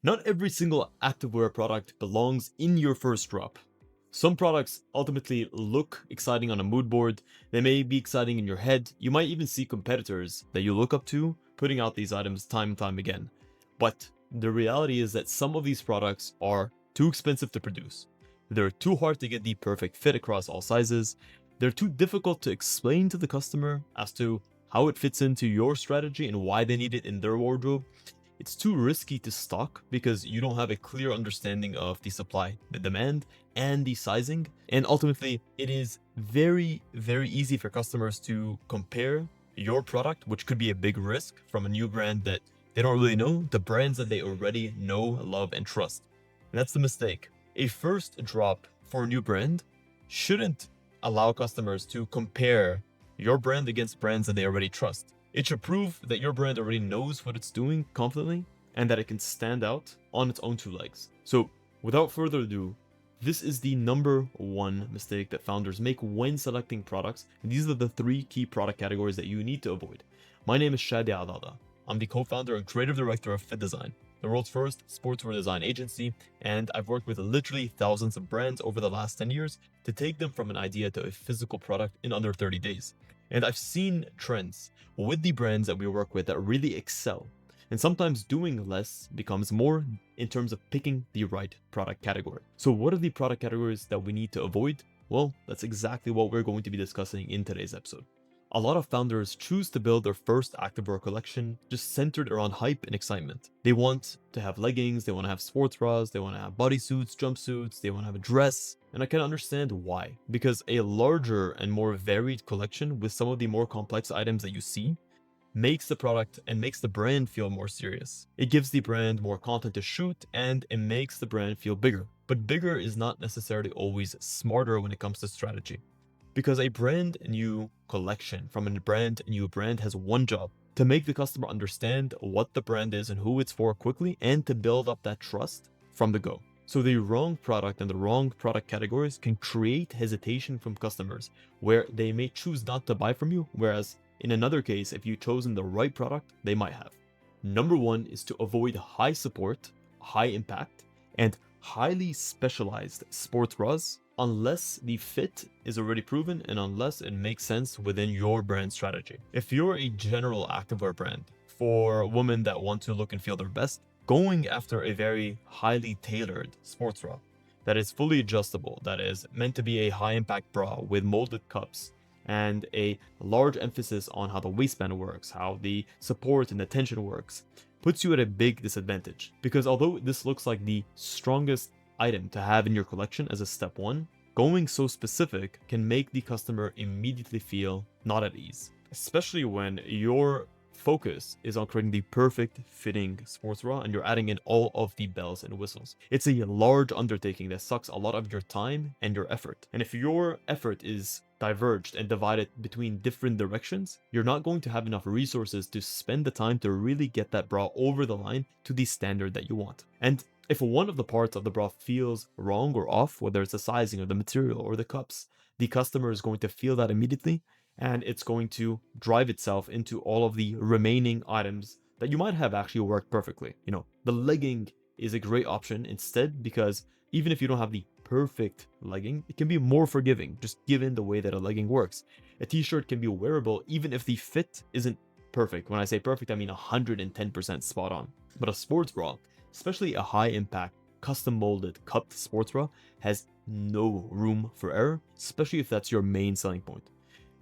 Not every single activewear product belongs in your first drop. Some products ultimately look exciting on a mood board, they may be exciting in your head, you might even see competitors that you look up to putting out these items time and time again. But the reality is that some of these products are too expensive to produce. They're too hard to get the perfect fit across all sizes. They're too difficult to explain to the customer as to how it fits into your strategy and why they need it in their wardrobe. It's too risky to stock because you don't have a clear understanding of the supply, the demand, and the sizing. And ultimately, it is very, very easy for customers to compare your product, which could be a big risk from a new brand that they don't really know, to brands that they already know, love, and trust. And that's the mistake. A first drop for a new brand shouldn't allow customers to compare your brand against brands that they already trust. It should prove that your brand already knows what it's doing confidently and that it can stand out on its own two legs. So, without further ado, this is the number one mistake that founders make when selecting products, and these are the three key product categories that you need to avoid. My name is Shadi. I'm the co-founder and creative director of FittDesign, the world's first sportswear design agency, and I've worked with literally thousands of brands over the last 10 years to take them from an idea to a physical product in under 30 days. And I've seen trends with the brands that we work with that really excel. And sometimes doing less becomes more in terms of picking the right product category. So what are the product categories that we need to avoid? Well, that's exactly what we're going to be discussing in today's episode. A lot of founders choose to build their first activewear collection just centered around hype and excitement. They want to have leggings, they want to have sports bras, they want to have bodysuits, jumpsuits, they want to have a dress. And I can understand why. Because a larger and more varied collection with some of the more complex items that you see makes the product and makes the brand feel more serious. It gives the brand more content to shoot and it makes the brand feel bigger. But bigger is not necessarily always smarter when it comes to strategy. Because a brand new collection from a brand new brand has one job: to make the customer understand what the brand is and who it's for quickly, and to build up that trust from the go. So the wrong product and the wrong product categories can create hesitation from customers where they may choose not to buy from you, whereas in another case, if you've chosen the right product, they might have. Number one is to avoid high support, high impact, and highly specialized sports bras unless the fit is already proven and unless it makes sense within your brand strategy. If you're a general activewear brand for women that want to look and feel their best, going after a very highly tailored sports bra that is fully adjustable, that is meant to be a high impact bra with molded cups and a large emphasis on how the waistband works, how the support and the tension works, puts you at a big disadvantage. Because although this looks like the strongest item to have in your collection as a step one, going so specific can make the customer immediately feel not at ease, especially when your focus is on creating the perfect fitting sports bra and you're adding in all of the bells and whistles. It's a large undertaking that sucks a lot of your time and your effort. And if your effort is diverged and divided between different directions, you're not going to have enough resources to spend the time to really get that bra over the line to the standard that you want. And if one of the parts of the bra feels wrong or off, whether it's the sizing or the material or the cups, the customer is going to feel that immediately, and it's going to drive itself into all of the remaining items that you might have actually worked perfectly. The legging is a great option instead, because even if you don't have the perfect legging, it can be more forgiving, just given the way that a legging works. A t-shirt can be wearable even if the fit isn't perfect. When I say perfect, I mean 110% spot on. But a sports bra, especially a high impact, custom molded, cupped sports bra, has no room for error, especially if that's your main selling point.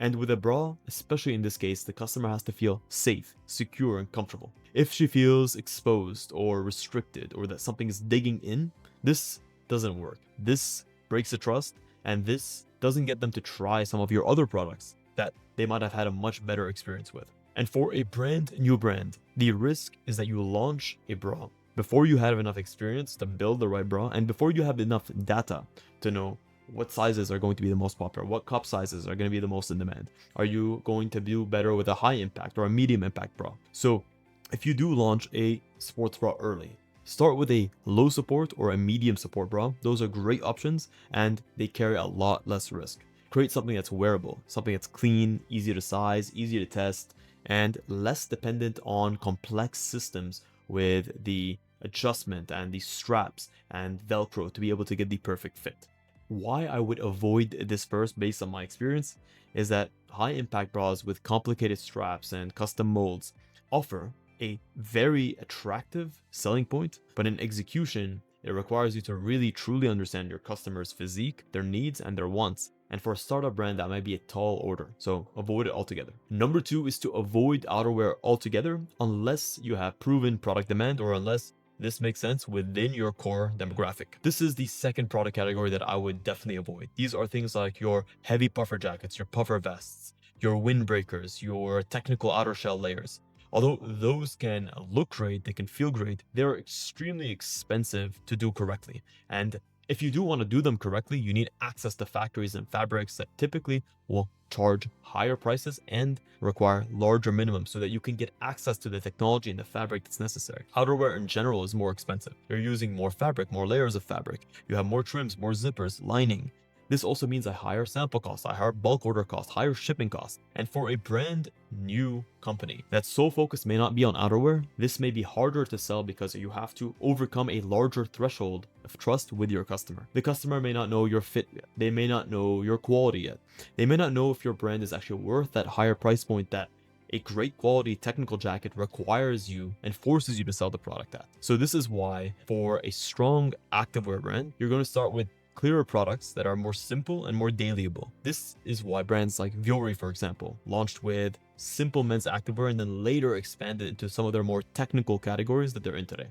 And with a bra, especially in this case, the customer has to feel safe, secure, and comfortable. If she feels exposed or restricted or that something is digging in, this doesn't work. This breaks the trust, and this doesn't get them to try some of your other products that they might have had a much better experience with. And for a brand new brand, the risk is that you launch a bra before you have enough experience to build the right bra, and before you have enough data to know what sizes are going to be the most popular, what cup sizes are going to be the most in demand. Are you going to do better with a high impact or a medium impact bra? So if you do launch a sports bra early, start with a low support or a medium support bra. Those are great options and they carry a lot less risk. Create something that's wearable, something that's clean, easy to size, easy to test, and less dependent on complex systems with the adjustment and the straps and Velcro to be able to get the perfect fit. Why I would avoid this first based on my experience is that high impact bras with complicated straps and custom molds offer a very attractive selling point, but in execution, it requires you to really truly understand your customer's physique, their needs, and their wants. And for a startup brand, that might be a tall order, so avoid it altogether. Number two is to avoid outerwear altogether unless you have proven product demand or unless this makes sense within your core demographic. This is the second product category that I would definitely avoid. These are things like your heavy puffer jackets, your puffer vests, your windbreakers, your technical outer shell layers. Although those can look great, they can feel great, they're extremely expensive to do correctly. And if you do want to do them correctly, you need access to factories and fabrics that typically will charge higher prices and require larger minimums so that you can get access to the technology and the fabric that's necessary. Outerwear in general is more expensive. You're using more fabric, more layers of fabric. You have more trims, more zippers, lining. This also means a higher sample cost, a higher bulk order cost, higher shipping cost. And for a brand new company that's so focused may not be on outerwear, this may be harder to sell because you have to overcome a larger threshold of trust with your customer. The customer may not know your fit yet. They may not know your quality yet. They may not know if your brand is actually worth that higher price point that a great quality technical jacket requires you and forces you to sell the product at. So this is why for a strong activewear brand, you're going to start with clearer products that are more simple and more dailyable. This is why brands like Vuori, for example, launched with simple men's activewear and then later expanded into some of their more technical categories that they're in today.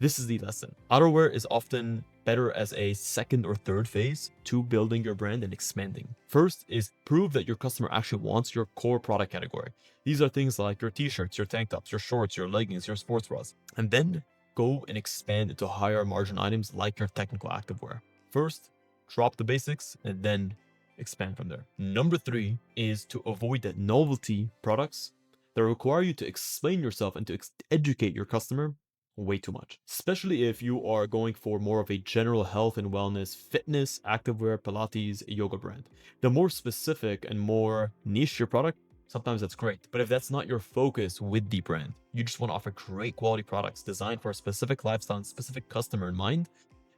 This is the lesson. Outerwear is often better as a second or third phase to building your brand and expanding. First is prove that your customer actually wants your core product category. These are things like your t-shirts, your tank tops, your shorts, your leggings, your sports bras. And then go and expand into higher margin items like your technical activewear. First, drop the basics and then expand from there. Number three is to avoid the novelty products that require you to explain yourself and to educate your customer way too much, especially if you are going for more of a general health and wellness, fitness, activewear, Pilates, yoga brand. The more specific and more niche your product, sometimes that's great. But if that's not your focus with the brand, you just want to offer great quality products designed for a specific lifestyle and specific customer in mind,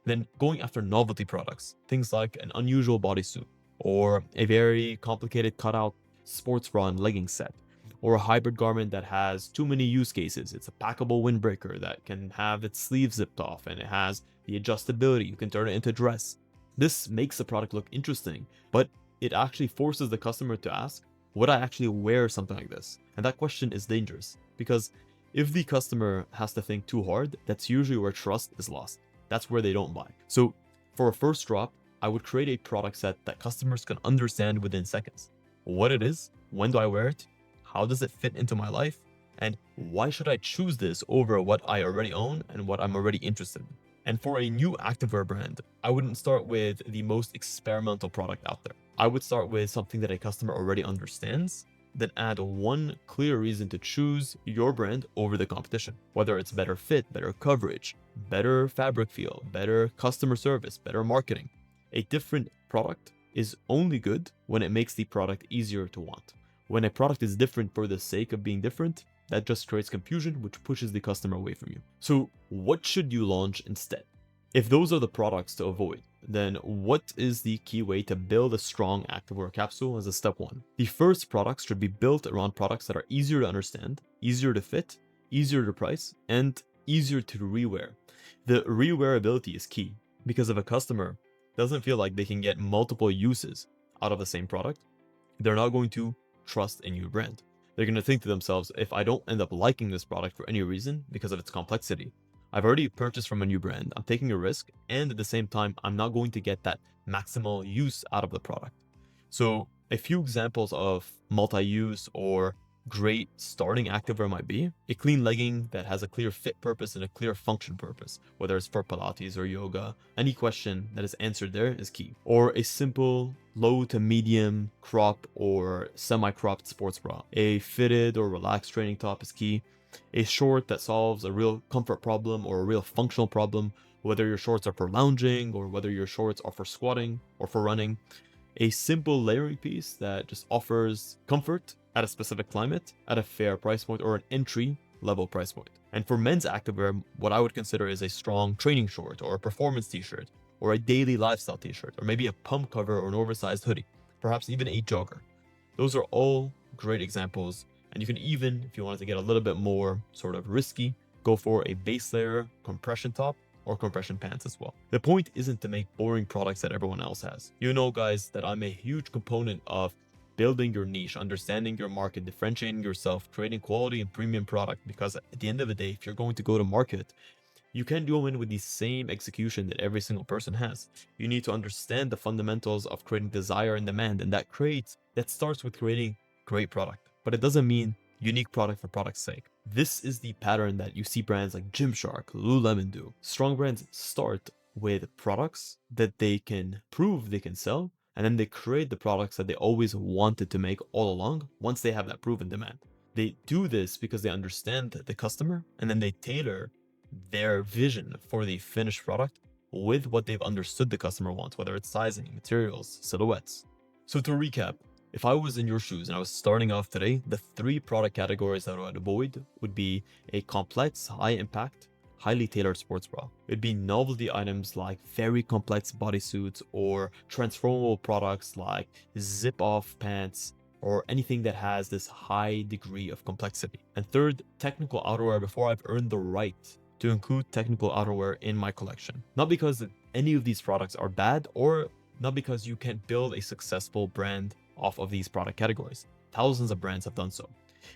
then going after novelty products, things like an unusual bodysuit, or a very complicated cutout sports bra and legging set, or a hybrid garment that has too many use cases. It's a packable windbreaker that can have its sleeves zipped off and it has the adjustability. You can turn it into a dress. This makes the product look interesting, but it actually forces the customer to ask, would I actually wear something like this? And that question is dangerous because if the customer has to think too hard, that's usually where trust is lost. That's where they don't buy. So for a first drop, I would create a product set that customers can understand within seconds. What it is, when do I wear it, how does it fit into my life, and why should I choose this over what I already own and what I'm already interested in. And for a new activewear brand, I wouldn't start with the most experimental product out there. I would start with something that a customer already understands, then add one clear reason to choose your brand over the competition. Whether it's better fit, better coverage, better fabric feel, better customer service, better marketing. A different product is only good when it makes the product easier to want. When a product is different for the sake of being different, that just creates confusion, which pushes the customer away from you. So what should you launch instead? If those are the products to avoid, then what is the key way to build a strong activewear capsule as a step one? The first products should be built around products that are easier to understand, easier to fit, easier to price, and easier to rewear. The rewearability is key because if a customer doesn't feel like they can get multiple uses out of the same product, they're not going to trust in your brand. They're going to think to themselves, if I don't end up liking this product for any reason because of its complexity, I've already purchased from a new brand, I'm taking a risk, and at the same time, I'm not going to get that maximal use out of the product. So a few examples of multi-use or great starting activewear might be a clean legging that has a clear fit purpose and a clear function purpose, whether it's for Pilates or yoga. Any question that is answered there is key. Or a simple low to medium crop or semi-cropped sports bra. A fitted or relaxed training top is key. A short that solves a real comfort problem or a real functional problem, whether your shorts are for lounging or whether your shorts are for squatting or for running. A simple layering piece that just offers comfort at a specific climate at a fair price point, or an entry level price point. And for men's activewear, what I would consider is a strong training short or a performance t-shirt or a daily lifestyle t-shirt or maybe a pump cover or an oversized hoodie, perhaps even a jogger. Those are all great examples. And you can even, if you wanted to get a little bit more sort of risky, go for a base layer compression top or compression pants as well. The point isn't to make boring products that everyone else has. You know, guys, that I'm a huge component of building your niche, understanding your market, differentiating yourself, creating quality and premium product, because at the end of the day, if you're going to go to market, you can't go in with the same execution that every single person has. You need to understand the fundamentals of creating desire and demand, and that starts with creating great product. But it doesn't mean unique product for product's sake. This is the pattern that you see brands like Gymshark, Lululemon do. Strong brands start with products that they can prove they can sell, and then they create the products that they always wanted to make all along once they have that proven demand. They do this because they understand the customer, and then they tailor their vision for the finished product with what they've understood the customer wants, whether it's sizing, materials, silhouettes. So to recap, if I was in your shoes and I was starting off today, the 3 product categories that I would avoid would be a complex, high impact, highly tailored sports bra. It'd be novelty items like very complex bodysuits or transformable products like zip-off pants or anything that has this high degree of complexity. And third, technical outerwear before I've earned the right to include technical outerwear in my collection. Not because any of these products are bad or not because you can't build a successful brand off of these product categories. Thousands of brands have done so.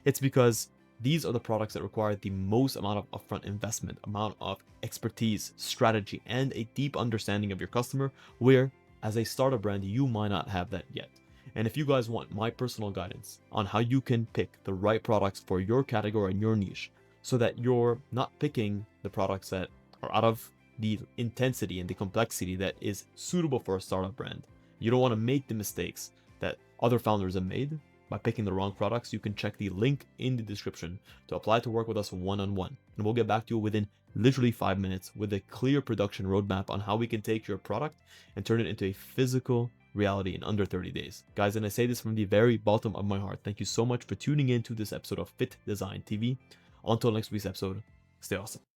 It's because these are the products that require the most amount of upfront investment, amount of expertise, strategy, and a deep understanding of your customer, where as a startup brand, you might not have that yet. And if you guys want my personal guidance on how you can pick the right products for your category and your niche, so that you're not picking the products that are out of the intensity and the complexity that is suitable for a startup brand. You don't want to make the mistakes that other founders have made by picking the wrong products. You can check the link in the description to apply to work with us one-on-one. And we'll get back to you within literally 5 minutes with a clear production roadmap on how we can take your product and turn it into a physical reality in under 30 days. Guys, and I say this from the very bottom of my heart, thank you so much for tuning in to this episode of Fit Design TV. Until next week's episode, stay awesome.